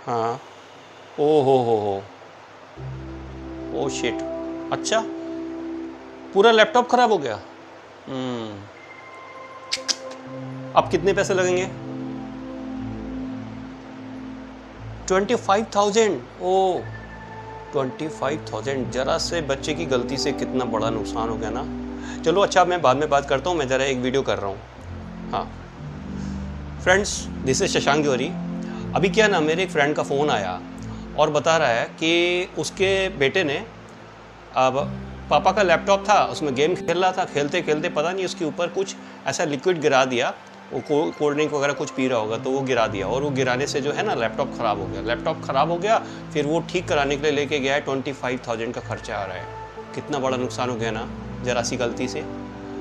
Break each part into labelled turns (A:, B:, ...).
A: हाँ। ओ हो। Oh shit. अच्छा, पूरा लैपटॉप खराब हो गया। अब कितने पैसे लगेंगे? 25,000। ओ 25,000, जरा से बच्चे की गलती से कितना बड़ा नुकसान हो गया ना। चलो अच्छा, मैं बाद में बात करता हूँ, मैं ज़रा एक वीडियो कर रहा हूँ। हाँ फ्रेंड्स, दिस इज शशांक जौहरी। अभी क्या ना, मेरे एक फ्रेंड का फ़ोन आया और बता रहा है कि उसके बेटे ने, अब पापा का लैपटॉप था, उसमें गेम खेल रहा था, खेलते खेलते पता नहीं उसके ऊपर कुछ ऐसा लिक्विड गिरा दिया। वो कोल्ड ड्रिंक वगैरह कुछ पी रहा होगा तो वो गिरा दिया, और वो गिराने से जो है ना लैपटॉप ख़राब हो गया। लैपटॉप ख़राब हो गया, फिर वो ठीक कराने के लिए लेके गया है। 25,000 का खर्चा आ रहा है। कितना बड़ा नुकसान हो गया ना, ज़रा सी गलती से।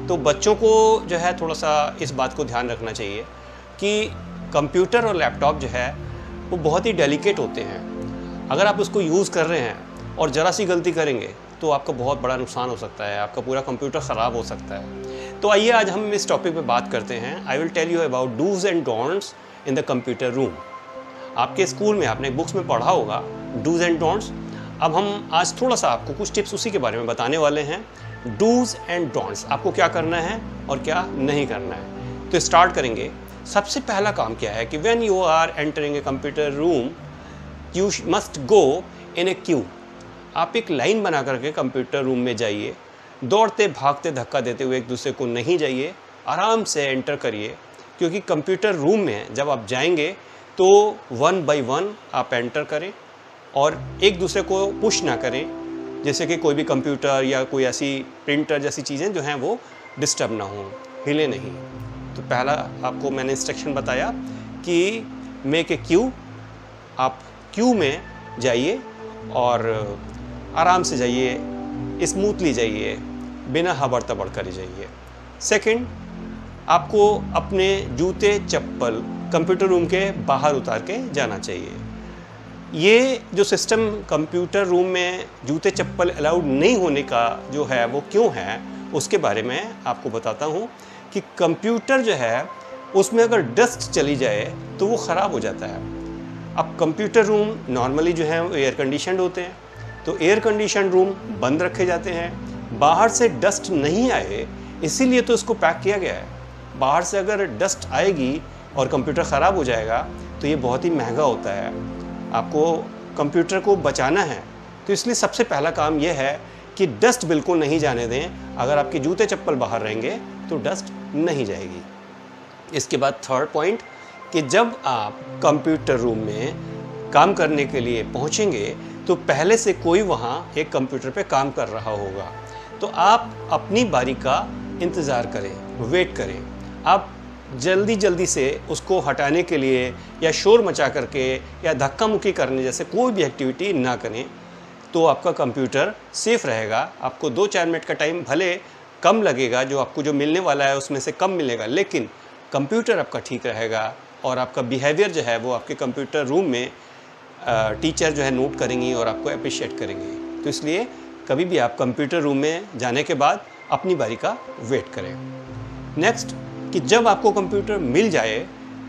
A: तो बच्चों को जो है थोड़ा सा इस बात को ध्यान रखना चाहिए कि कंप्यूटर और लैपटॉप जो है वो बहुत ही डेलिकेट होते हैं। अगर आप उसको यूज़ कर रहे हैं और ज़रा सी गलती करेंगे तो आपका बहुत बड़ा नुकसान हो सकता है, आपका पूरा कंप्यूटर ख़राब हो सकता है। तो आइए आज हम इस टॉपिक पे बात करते हैं। I will tell you about dos and don'ts in the computer room. आपके स्कूल में आपने बुक्स में पढ़ा होगा डूज एंड डोंट्स। अब हम आज थोड़ा सा आपको कुछ टिप्स उसी के बारे में बताने वाले हैं। डूज एंड डोंट्स, आपको क्या करना है और क्या नहीं करना है। तो स्टार्ट करेंगे। सबसे पहला काम क्या है कि when you are entering a computer room you must go in a queue. आप एक लाइन बना करके कंप्यूटर रूम में जाइए। दौड़ते भागते धक्का देते हुए एक दूसरे को नहीं जाइए, आराम से एंटर करिए। क्योंकि कंप्यूटर रूम में जब आप जाएंगे तो 1 बाय 1 आप एंटर करें और एक दूसरे को पुश ना करें, जैसे कि कोई भी कंप्यूटर या कोई ऐसी प्रिंटर जैसी चीज़ें जो हैं वो डिस्टर्ब ना हो, हिले नहीं। तो पहला आपको मैंने इंस्ट्रक्शन बताया कि मेक ए क्यू। आप क्यू में जाइए और आराम से जाइए, स्मूथली जाइए, बिना हबड़ तबड़ करे जाइए। सेकंड, आपको अपने जूते चप्पल कंप्यूटर रूम के बाहर उतार के जाना चाहिए। ये जो सिस्टम कंप्यूटर रूम में जूते चप्पल अलाउड नहीं होने का जो है वो क्यों है, उसके बारे में आपको बताता हूँ कि कंप्यूटर जो है उसमें अगर डस्ट चली जाए तो वो ख़राब हो जाता है। अब कंप्यूटर रूम नॉर्मली जो है वो एयर कंडीशनड होते हैं, तो एयर कंडीशन रूम बंद रखे जाते हैं, बाहर से डस्ट नहीं आए इसीलिए तो इसको पैक किया गया है। बाहर से अगर डस्ट आएगी और कंप्यूटर ख़राब हो जाएगा तो ये बहुत ही महंगा होता है। आपको कंप्यूटर को बचाना है तो इसलिए सबसे पहला काम यह है कि डस्ट बिल्कुल नहीं जाने दें। अगर आपके जूते चप्पल बाहर रहेंगे तो डस्ट नहीं जाएगी। इसके बाद थर्ड पॉइंट कि जब आप कंप्यूटर रूम में काम करने के लिए पहुंचेंगे तो पहले से कोई वहां एक कंप्यूटर पे काम कर रहा होगा, तो आप अपनी बारी का इंतज़ार करें, वेट करें। आप जल्दी जल्दी से उसको हटाने के लिए या शोर मचा करके या धक्का मुक्की करने जैसे कोई भी एक्टिविटी ना करें, तो आपका कंप्यूटर सेफ़ रहेगा। आपको 2-4 मिनट का टाइम भले कम लगेगा, जो आपको जो मिलने वाला है उसमें से कम मिलेगा, लेकिन कंप्यूटर आपका ठीक रहेगा और आपका बिहेवियर जो है वो आपके कंप्यूटर रूम में टीचर जो है नोट करेंगी और आपको अप्रिशिएट करेंगे। तो इसलिए कभी भी आप कंप्यूटर रूम में जाने के बाद अपनी बारी का वेट करें। नेक्स्ट कि जब आपको कंप्यूटर मिल जाए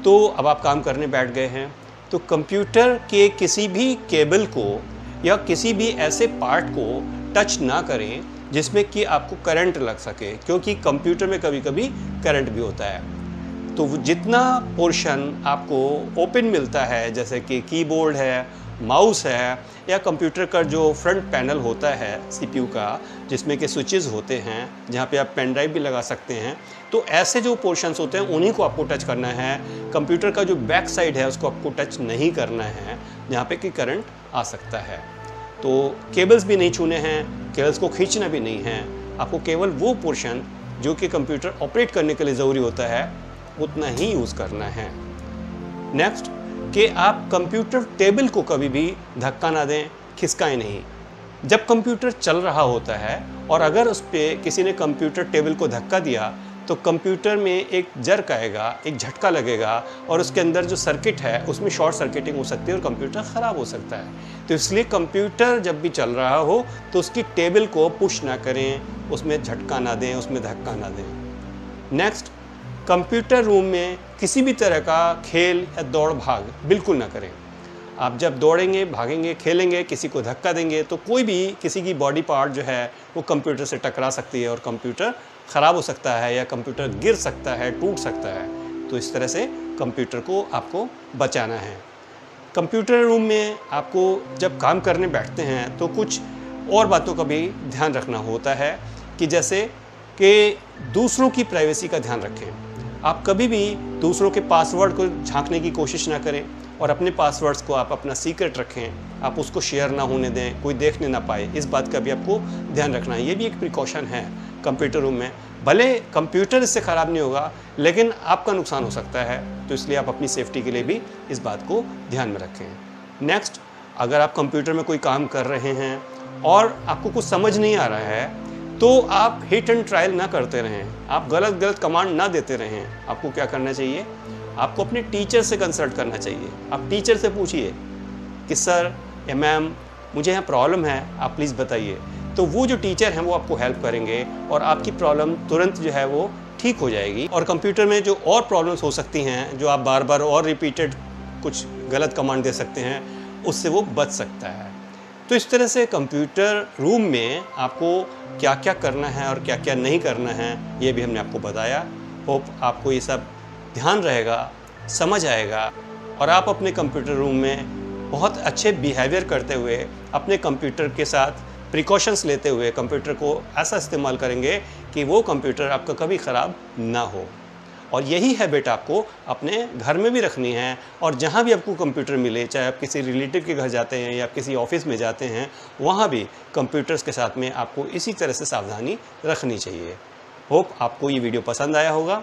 A: तो अब आप काम करने बैठ गए हैं, तो कंप्यूटर के किसी भी केबल को या किसी भी ऐसे पार्ट को टच ना करें जिसमें कि आपको करंट लग सके, क्योंकि कंप्यूटर में कभी कभी करंट भी होता है। तो जितना पोर्शन आपको ओपन मिलता है, जैसे कि कीबोर्ड है, माउस है, या कंप्यूटर का जो फ्रंट पैनल होता है सीपीयू का, जिसमें के स्विचेस होते हैं जहाँ पे आप पेन ड्राइव भी लगा सकते हैं, तो ऐसे जो पोर्शंस होते हैं उन्हीं को आपको टच करना है। कंप्यूटर का जो बैक साइड है उसको आपको टच नहीं करना है जहाँ पे कि करंट आ सकता है। तो केबल्स भी नहीं छूने हैं, केबल्स को खींचना भी नहीं है। आपको केवल वो पोर्शन जो कि कंप्यूटर ऑपरेट करने के लिए ज़रूरी होता है उतना ही यूज़ करना है। नेक्स्ट कि आप कंप्यूटर टेबल को कभी भी धक्का ना दें, खिसकाएं नहीं। जब कंप्यूटर चल रहा होता है और अगर उस पर किसी ने कंप्यूटर टेबल को धक्का दिया तो कंप्यूटर में एक जर्क आएगा, एक झटका लगेगा और उसके अंदर जो सर्किट है उसमें शॉर्ट सर्किटिंग हो सकती है और कंप्यूटर ख़राब हो सकता है। तो इसलिए कंप्यूटर जब भी चल रहा हो तो उसकी टेबल को पुश ना करें, उसमें झटका ना दें, उसमें धक्का ना दें। नेक्स्ट, कंप्यूटर रूम में किसी भी तरह का खेल या दौड़ भाग बिल्कुल ना करें। आप जब दौड़ेंगे, भागेंगे, खेलेंगे, किसी को धक्का देंगे तो कोई भी किसी की बॉडी पार्ट जो है वो कंप्यूटर से टकरा सकती है और कंप्यूटर ख़राब हो सकता है या कंप्यूटर गिर सकता है, टूट सकता है। तो इस तरह से कंप्यूटर को आपको बचाना है। कंप्यूटर रूम में आपको जब काम करने बैठते हैं तो कुछ और बातों का भी ध्यान रखना होता है कि जैसे कि दूसरों की प्राइवेसी का ध्यान रखें। आप कभी भी दूसरों के पासवर्ड को झांकने की कोशिश ना करें और अपने पासवर्ड्स को आप अपना सीक्रेट रखें। आप उसको शेयर ना होने दें, कोई देखने ना पाए। इस बात का भी आपको ध्यान रखना है। ये भी एक प्रिकॉशन है कंप्यूटर रूम में। भले कंप्यूटर इससे ख़राब नहीं होगा लेकिन आपका नुकसान हो सकता है, तो इसलिए आप अपनी सेफ्टी के लिए भी इस बात को ध्यान में रखें। नेक्स्ट, अगर आप कंप्यूटर में कोई काम कर रहे हैं और आपको कुछ समझ नहीं आ रहा है तो आप हिट एंड ट्रायल ना करते रहें, आप गलत कमांड ना देते रहें। आपको क्या करना चाहिए? आपको अपने टीचर से कंसल्ट करना चाहिए। आप टीचर से पूछिए कि सर या मैम मुझे यहाँ प्रॉब्लम है, आप प्लीज़ बताइए। तो वो जो टीचर हैं वो आपको हेल्प करेंगे और आपकी प्रॉब्लम तुरंत जो है वो ठीक हो जाएगी। और कंप्यूटर में जो और प्रॉब्लम्स हो सकती हैं, जो आप बार बार और रिपीटेड कुछ गलत कमांड दे सकते हैं, उससे वो बच सकता है। तो इस तरह से कंप्यूटर रूम में आपको क्या क्या करना है और क्या क्या नहीं करना है ये भी हमने आपको बताया। होप आपको ये सब ध्यान रहेगा, समझ आएगा और आप अपने कंप्यूटर रूम में बहुत अच्छे बिहेवियर करते हुए, अपने कंप्यूटर के साथ प्रिकॉशंस लेते हुए कंप्यूटर को ऐसा इस्तेमाल करेंगे कि वो कंप्यूटर आपका कभी ख़राब ना हो। और यही हैबिट आपको अपने घर में भी रखनी है और जहाँ भी आपको कंप्यूटर मिले, चाहे आप किसी रिलेटिव के घर जाते हैं या किसी ऑफिस में जाते हैं, वहाँ भी कंप्यूटर्स के साथ में आपको इसी तरह से सावधानी रखनी चाहिए। होप आपको ये वीडियो पसंद आया होगा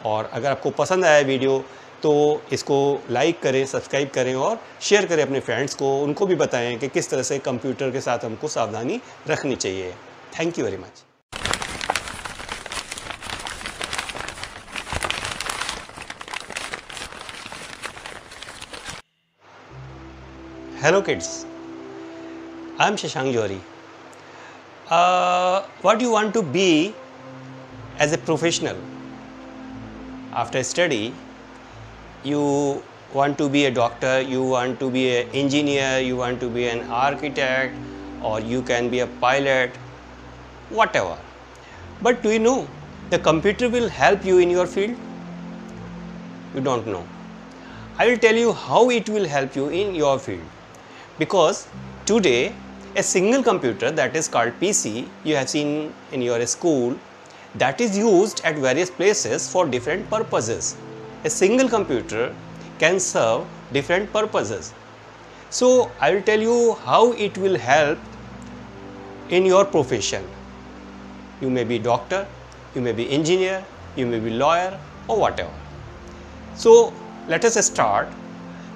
A: और अगर आपको पसंद आया वीडियो तो इसको लाइक करें, सब्सक्राइब करें और शेयर करें अपने फ्रेंड्स को। उनको भी बताएं कि किस तरह से कंप्यूटर के साथ हमको सावधानी रखनी चाहिए। Thank you very much. Hello kids, I am Shashank Johari. What do you want to be as a professional? After study, you want to be a doctor, you want to be an engineer, you want to be an architect, or you can be a pilot, whatever. But do you know the computer will help you in your field? You don't know. I will tell you how it will help you in your field. Because today a single computer that is called PC you have seen in your school, that is used at various places for different purposes. A single computer can serve different purposes. So I will tell you how it will help in your profession. You may be doctor, you may be engineer, you may be lawyer or whatever. So let us start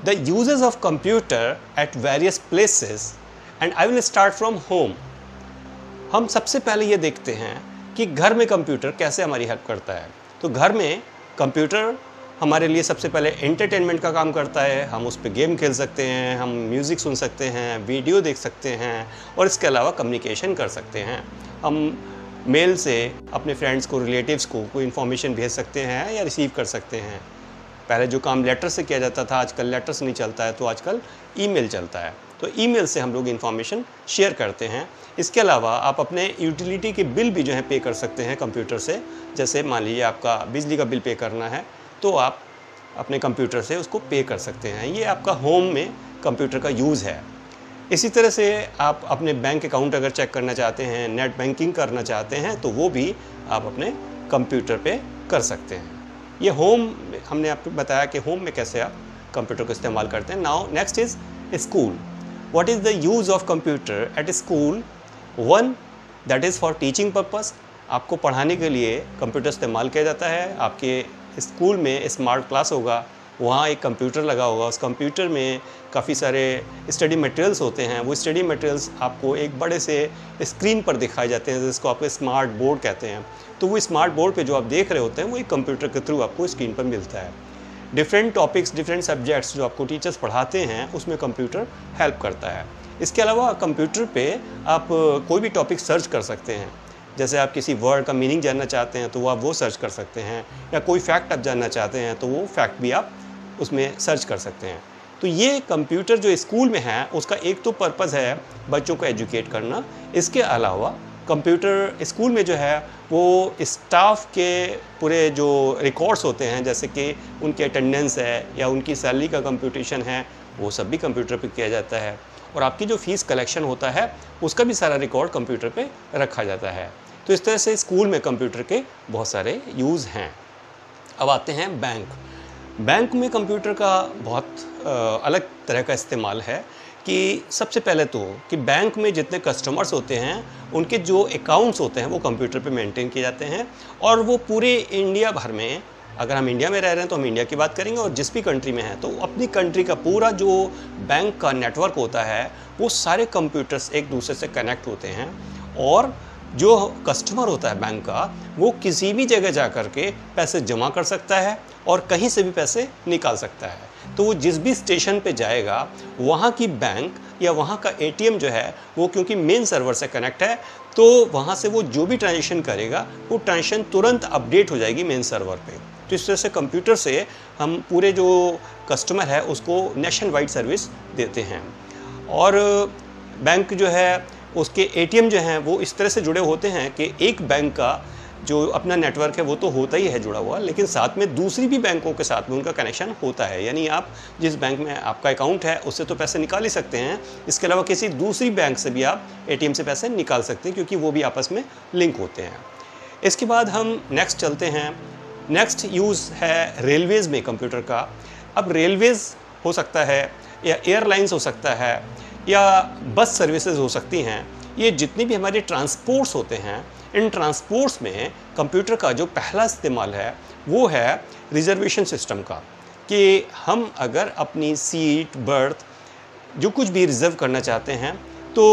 A: the uses of computer at various places and I will start from home. हम सबसे पहले ये देखते हैं कि घर में computer कैसे हमारी हेल्प करता है। तो घर में कंप्यूटर हमारे लिए सबसे पहले एंटरटेनमेंट का काम करता है। हम उस पर गेम खेल सकते हैं, हम म्यूज़िक सुन सकते हैं, वीडियो देख सकते हैं और इसके अलावा कम्युनिकेशन कर सकते हैं। हम मेल से अपने फ्रेंड्स को, रिलेटिव्स को कोई इन्फॉर्मेशन भेज सकते हैं या रिसीव कर सकते हैं। पहले जो काम लेटर से किया जाता था, आजकल लेटर से नहीं चलता है, तो आजकल ईमेल चलता है। तो ईमेल से हम लोग इन्फॉर्मेशन शेयर करते हैं। इसके अलावा आप अपने यूटिलिटी के बिल भी जो है पे कर सकते हैं कंप्यूटर से। जैसे मान लीजिए आपका बिजली का बिल पे करना है तो आप अपने कंप्यूटर से उसको पे कर सकते हैं। ये आपका होम में कंप्यूटर का यूज़ है। इसी तरह से आप अपने बैंक अकाउंट अगर चेक करना चाहते हैं, नेट बैंकिंग करना चाहते हैं, तो वो भी आप अपने कंप्यूटर पे कर सकते हैं। ये होम हमने आपको बताया कि होम में कैसे आप कंप्यूटर को इस्तेमाल करते हैं। Now next is school. What is the use of computer at school? One, that is for teaching purpose. आपको पढ़ाने के लिए कंप्यूटर इस्तेमाल किया जाता है। आपके स्कूल में स्मार्ट क्लास होगा, वहाँ एक कंप्यूटर लगा होगा। उस कंप्यूटर में काफ़ी सारे स्टडी मटेरियल्स होते हैं। वो स्टडी मटेरियल्स आपको एक बड़े से स्क्रीन पर दिखाए जाते हैं, जिसको आप स्मार्ट बोर्ड कहते हैं। तो वो स्मार्ट बोर्ड पे जो आप देख रहे होते हैं वो एक कंप्यूटर के थ्रू आपको स्क्रीन पर मिलता है। डिफरेंट टॉपिक्स, डिफरेंट सब्जेक्ट्स जो आपको टीचर्स पढ़ाते हैं उसमें कंप्यूटर हेल्प करता है। इसके अलावा कंप्यूटर पे आप कोई भी टॉपिक सर्च कर सकते हैं। जैसे आप किसी वर्ड का मीनिंग जानना चाहते हैं तो आप वो सर्च कर सकते हैं, या कोई फैक्ट आप जानना चाहते हैं तो वो फैक्ट भी आप उसमें सर्च कर सकते हैं। तो ये कंप्यूटर जो स्कूल में है उसका एक तो पर्पज़ है बच्चों को एजुकेट करना, इसके अलावा कंप्यूटर स्कूल में जो है वो स्टाफ के पूरे जो रिकॉर्ड्स होते हैं, जैसे कि उनके अटेंडेंस है या उनकी सैलरी का कंप्यूटेशन है, वो सब भी कंप्यूटर पे किया जाता है। और आपकी जो फ़ीस कलेक्शन होता है उसका भी सारा रिकॉर्ड कंप्यूटर पे रखा जाता है। तो इस तरह से स्कूल में कंप्यूटर के बहुत सारे यूज़ हैं। अब आते हैं बैंक। बैंक में कंप्यूटर का बहुत अलग तरह का इस्तेमाल है कि सबसे पहले तो कि बैंक में जितने कस्टमर्स होते हैं उनके जो अकाउंट्स होते हैं वो कंप्यूटर पे मेंटेन किए जाते हैं, और वो पूरे इंडिया भर में, अगर हम इंडिया में रह रहे हैं तो हम इंडिया की बात करेंगे, और जिस भी कंट्री में हैं तो अपनी कंट्री का पूरा जो बैंक का नेटवर्क होता है वो सारे कंप्यूटर्स एक दूसरे से कनेक्ट होते हैं, और जो कस्टमर होता है बैंक का वो किसी भी जगह जा कर के पैसे जमा कर सकता है और कहीं से भी पैसे निकाल सकता है। तो वो जिस भी स्टेशन पे जाएगा वहाँ की बैंक या वहाँ का एटीएम जो है वो क्योंकि मेन सर्वर से कनेक्ट है, तो वहाँ से वो जो भी ट्रांजेक्शन करेगा वो ट्रांजेक्शन तुरंत अपडेट हो जाएगी मेन सर्वर पे। तो इस तरह से कंप्यूटर से हम पूरे जो कस्टमर है उसको नेशन वाइड सर्विस देते हैं। और बैंक जो है उसके एटीएम जो हैं वो इस तरह से जुड़े होते हैं कि एक बैंक का जो अपना नेटवर्क है वो तो होता ही है जुड़ा हुआ, लेकिन साथ में दूसरी भी बैंकों के साथ में उनका कनेक्शन होता है। यानी आप जिस बैंक में आपका अकाउंट है उससे तो पैसे निकाल ही सकते हैं, इसके अलावा किसी दूसरी बैंक से भी आप एटीएम से पैसे निकाल सकते हैं क्योंकि वो भी आपस में लिंक होते हैं। इसके बाद हम नेक्स्ट चलते हैं। नेक्स्ट यूज़ है रेलवेज़ में कंप्यूटर का। अब रेलवेज़ हो सकता है या एयरलाइंस हो सकता है या बस सर्विसेज हो सकती हैं। ये जितनी भी हमारे ट्रांसपोर्ट्स होते हैं, इन ट्रांसपोर्ट्स में कंप्यूटर का जो पहला इस्तेमाल है वो है रिजर्वेशन सिस्टम का, कि हम अगर अपनी सीट, बर्थ, जो कुछ भी रिज़र्व करना चाहते हैं तो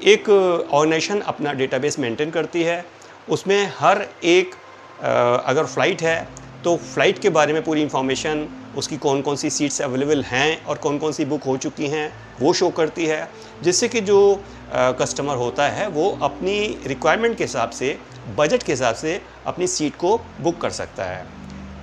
A: एक ऑर्गेनाइजेशन अपना डेटाबेस मेंटेन करती है। उसमें हर एक अगर फ़्लाइट है तो फ़्लाइट के बारे में पूरी इंफॉर्मेशन, उसकी कौन कौन सी सीट्स अवेलेबल हैं और कौन कौन सी बुक हो चुकी हैं वो शो करती है, जिससे कि जो कस्टमर होता है वो अपनी रिक्वायरमेंट के हिसाब से, बजट के हिसाब से अपनी सीट को बुक कर सकता है।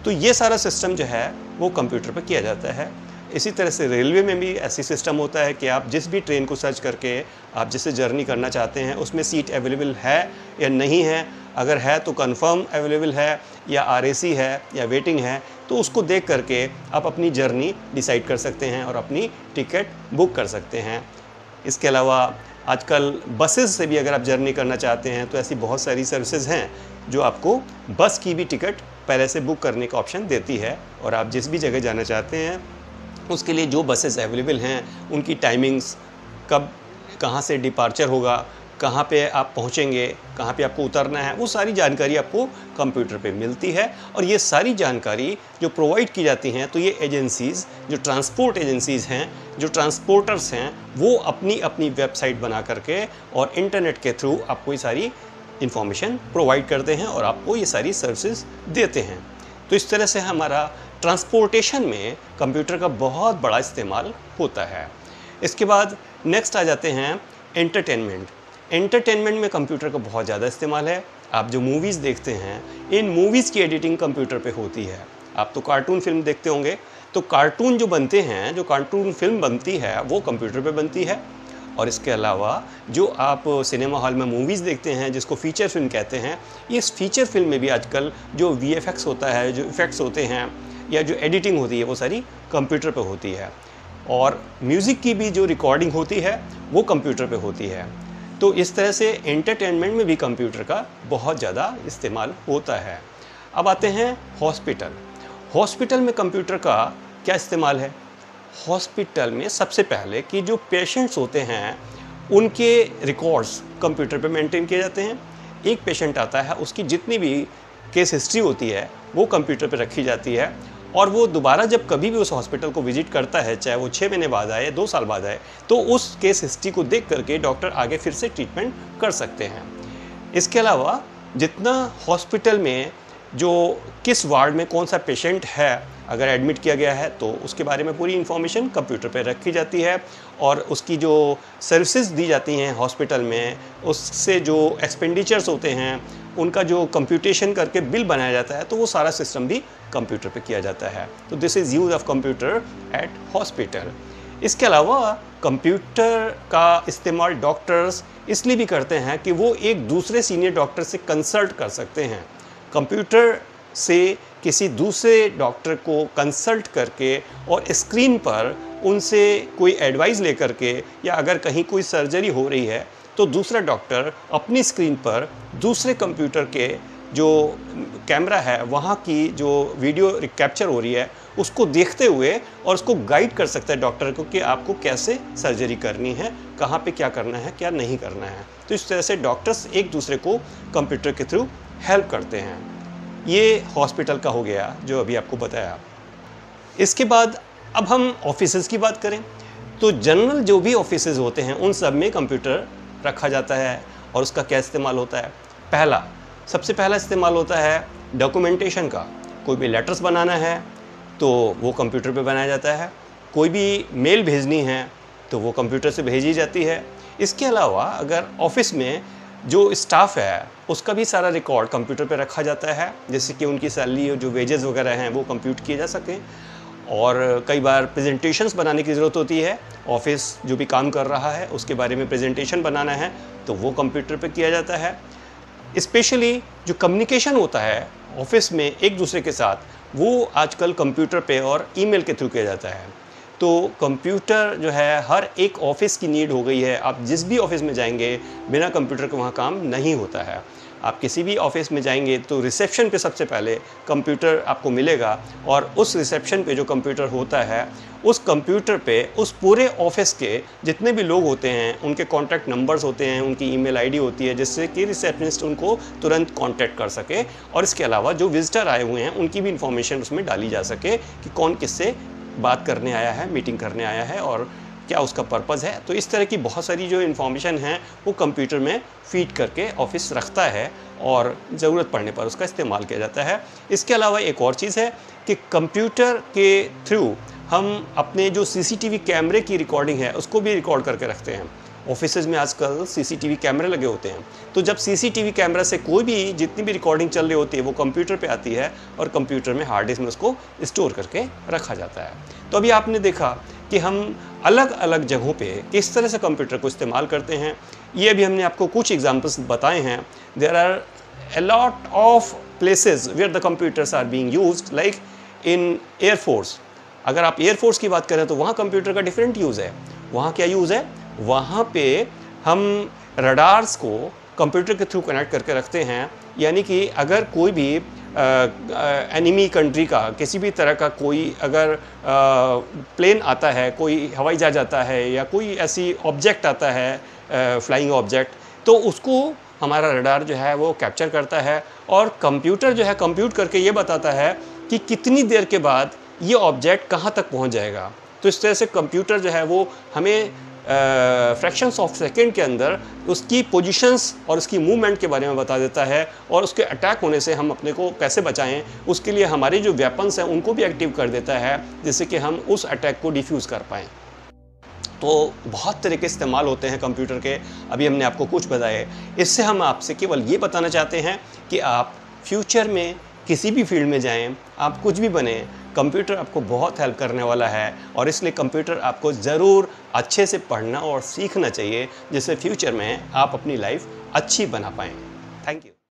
A: तो ये सारा सिस्टम जो है वो कंप्यूटर पर किया जाता है। इसी तरह से रेलवे में भी ऐसी सिस्टम होता है कि आप जिस भी ट्रेन को सर्च करके आप जिससे जर्नी करना चाहते हैं उसमें सीट अवेलेबल है या नहीं है, अगर है तो कंफर्म अवेलेबल है या आरएसी है या वेटिंग है, तो उसको देख करके आप अपनी जर्नी डिसाइड कर सकते हैं और अपनी टिकट बुक कर सकते हैं। इसके अलावा आजकल बसेस से भी अगर आप जर्नी करना चाहते हैं तो ऐसी बहुत सारी सर्विसेज हैं जो आपको बस की भी टिकट पहले से बुक करने का ऑप्शन देती है, और आप जिस भी जगह जाना चाहते हैं उसके लिए जो बसेस अवेलेबल हैं उनकी टाइमिंग्स, कब कहाँ से डिपार्चर होगा, कहाँ पे आप पहुँचेंगे, कहाँ पे आपको उतरना है, वो सारी जानकारी आपको कंप्यूटर पे मिलती है। और ये सारी जानकारी जो प्रोवाइड की जाती हैं तो ये एजेंसीज़, जो ट्रांसपोर्ट एजेंसीज़ हैं, जो ट्रांसपोर्टर्स हैं, वो अपनी अपनी वेबसाइट बना करके और इंटरनेट के थ्रू आपको ये सारी इंफॉर्मेशन प्रोवाइड करते हैं और आपको ये सारी सर्विसेज देते हैं। तो इस तरह से हमारा ट्रांसपोर्टेशन में कंप्यूटर का बहुत बड़ा इस्तेमाल होता है। इसके बाद नेक्स्ट आ जाते हैं एंटरटेनमेंट। एंटरटेनमेंट में कंप्यूटर का बहुत ज़्यादा इस्तेमाल है। आप जो मूवीज़ देखते हैं, इन मूवीज़ की एडिटिंग कंप्यूटर पे होती है। आप तो कार्टून फिल्म देखते होंगे, तो कार्टून जो बनते हैं, जो कार्टून फिल्म बनती है वो कंप्यूटर पे बनती है। और इसके अलावा जो आप सिनेमा हॉल में मूवीज़ देखते हैं जिसको फ़ीचर फिल्म कहते हैं, ये इस फ़ीचर फिल्म में भी आजकल जो VFX होता है, जो इफ़ेक्ट्स होते हैं या जो एडिटिंग होती है वो सारी कंप्यूटर पे होती है। और म्यूज़िक की भी जो रिकॉर्डिंग होती है वो कंप्यूटर पे होती है। तो इस तरह से एंटरटेनमेंट में भी कंप्यूटर का बहुत ज़्यादा इस्तेमाल होता है। अब आते हैं हॉस्पिटल। हॉस्पिटल में कंप्यूटर का क्या इस्तेमाल है? हॉस्पिटल में सबसे पहले कि जो पेशेंट्स होते हैं उनके रिकॉर्ड्स कंप्यूटर पे मेंटेन किए जाते हैं। एक पेशेंट आता है, उसकी जितनी भी केस हिस्ट्री होती है वो कंप्यूटर पे रखी जाती है, और वो दोबारा जब कभी भी उस हॉस्पिटल को विजिट करता है, चाहे वो 6 महीने बाद आए, 2 साल बाद आए, तो उस केस हिस्ट्री को देख करके डॉक्टर आगे फिर से ट्रीटमेंट कर सकते हैं। इसके अलावा जितना हॉस्पिटल में जो किस वार्ड में कौन सा पेशेंट है, अगर एडमिट किया गया है तो उसके बारे में पूरी इन्फॉर्मेशन कंप्यूटर पर रखी जाती है, और उसकी जो सर्विसेज दी जाती हैं हॉस्पिटल में, उससे जो एक्सपेंडिचर्स होते हैं उनका जो कंप्यूटेशन करके बिल बनाया जाता है, तो वो सारा सिस्टम भी कंप्यूटर पे किया जाता है। तो this is use of computer eight hospital. इसके अलावा कंप्यूटर का इस्तेमाल डॉक्टर्स इसलिए भी करते हैं कि वो एक दूसरे सीनियर डॉक्टर से कंसल्ट कर सकते हैं। कंप्यूटर से किसी दूसरे डॉक्टर को कंसल्ट करके और स्क्रीन पर उनसे कोई एडवाइस लेकर के, या अगर कहीं कोई सर्जरी हो रही है तो दूसरा डॉक्टर अपनी स्क्रीन पर दूसरे कंप्यूटर के जो कैमरा है वहाँ की जो वीडियो कैप्चर हो रही है उसको देखते हुए और उसको गाइड कर सकता है डॉक्टर को कि आपको कैसे सर्जरी करनी है, कहाँ पे क्या करना है, क्या नहीं करना है। तो इस तरह से डॉक्टर्स एक दूसरे को कंप्यूटर के थ्रू हेल्प करते हैं। ये हॉस्पिटल का हो गया जो अभी आपको बताया। इसके बाद अब हम ऑफिसेज़ की बात करें तो जनरल जो भी ऑफिसेज़ होते हैं उन सब में कंप्यूटर रखा जाता है। और उसका क्या इस्तेमाल होता है? सबसे पहला इस्तेमाल होता है डॉक्यूमेंटेशन का। कोई भी लेटर्स बनाना है तो वो कंप्यूटर पे बनाया जाता है, कोई भी मेल भेजनी है तो वो कंप्यूटर से भेजी जाती है। इसके अलावा अगर ऑफिस में जो स्टाफ है उसका भी सारा रिकॉर्ड कंप्यूटर पे रखा जाता है, जैसे कि उनकी सैलरी और जो वेजेस वगैरह हैं वो कंप्यूट किए जा सकें। और कई बार प्रेजेंटेशंस बनाने की ज़रूरत होती है, ऑफिस जो भी काम कर रहा है उसके बारे में प्रेजेंटेशन बनाना है तो वो कंप्यूटर पे किया जाता है। स्पेशली जो कम्युनिकेशन होता है ऑफिस में एक दूसरे के साथ, वो आजकल कंप्यूटर पे और ईमेल के थ्रू किया जाता है। तो कंप्यूटर जो है हर एक ऑफिस की नीड हो गई है। आप जिस भी ऑफिस में जाएंगे बिना कंप्यूटर के वहाँ काम नहीं होता है। आप किसी भी ऑफिस में जाएंगे तो रिसेप्शन पे सबसे पहले कंप्यूटर आपको मिलेगा, और उस रिसेप्शन पे जो कंप्यूटर होता है उस कंप्यूटर पे उस पूरे ऑफिस के जितने भी लोग होते हैं उनके कॉन्टैक्ट नंबर्स होते हैं, उनकी ईमेल आईडी होती है, जिससे कि रिसेप्शनिस्ट उनको तुरंत कांटेक्ट कर सके। और इसके अलावा जो विजिटर आए हुए हैं उनकी भी इंफॉर्मेशन उसमें डाली जा सके कि कौन किससे बात करने आया है, मीटिंग करने आया है और क्या उसका पर्पज़ है। तो इस तरह की बहुत सारी जो इन्फॉर्मेशन है वो कंप्यूटर में फीड करके ऑफिस रखता है और ज़रूरत पड़ने पर उसका इस्तेमाल किया जाता है। इसके अलावा एक और चीज़ है कि कंप्यूटर के थ्रू हम अपने जो सीसीटीवी कैमरे की रिकॉर्डिंग है उसको भी रिकॉर्ड करके रखते हैं। ऑफिसेज़ में आजकल सीसीटीवी कैमरे लगे होते हैं, तो जब सीसीटीवी कैमरा से कोई भी जितनी भी रिकॉर्डिंग चल रही होती है वो कंप्यूटर पे आती है और कंप्यूटर में हार्ड डिस्क में उसको स्टोर करके रखा जाता है। तो अभी आपने देखा कि हम अलग अलग जगहों पे किस तरह से कंप्यूटर को इस्तेमाल करते हैं। ये अभी हमने आपको कुछ एग्जांपल्स बताए हैं। There are a lot of places where the computers are being used, like in Air Force। अगर आप एयर फोर्स की बात करें तो वहाँ कंप्यूटर का डिफरेंट यूज़ है। वहाँ क्या यूज़ है? वहाँ पे हम रडार्स को कंप्यूटर के थ्रू कनेक्ट करके रखते हैं, यानी कि अगर कोई भी एनिमी कंट्री का किसी भी तरह का कोई अगर प्लेन आता है, कोई हवाई जहाज आता है या कोई ऐसी ऑब्जेक्ट आता है फ्लाइंग ऑब्जेक्ट, तो उसको हमारा रडार जो है वो कैप्चर करता है और कंप्यूटर जो है कंप्यूट करके ये बताता है कि कितनी देर के बाद ये ऑब्जेक्ट कहाँ तक पहुँच जाएगा। तो इस तरह से कंप्यूटर जो है वो हमें फ्रैक्शंस ऑफ सेकंड के अंदर उसकी पोजीशंस और उसकी मूवमेंट के बारे में बता देता है, और उसके अटैक होने से हम अपने को कैसे बचाएं उसके लिए हमारे जो वेपन्स हैं उनको भी एक्टिव कर देता है, जिससे कि हम उस अटैक को डिफ्यूज़ कर पाएँ। तो बहुत तरह के इस्तेमाल होते हैं कंप्यूटर के, अभी हमने आपको कुछ बताए। इससे हम आपसे केवल ये बताना चाहते हैं कि आप फ्यूचर में किसी भी फील्ड में जाएं, आप कुछ भी बने, कंप्यूटर आपको बहुत हेल्प करने वाला है। और इसलिए कंप्यूटर आपको ज़रूर अच्छे से पढ़ना और सीखना चाहिए, जिससे फ्यूचर में आप अपनी लाइफ अच्छी बना पाएँ। Thank you.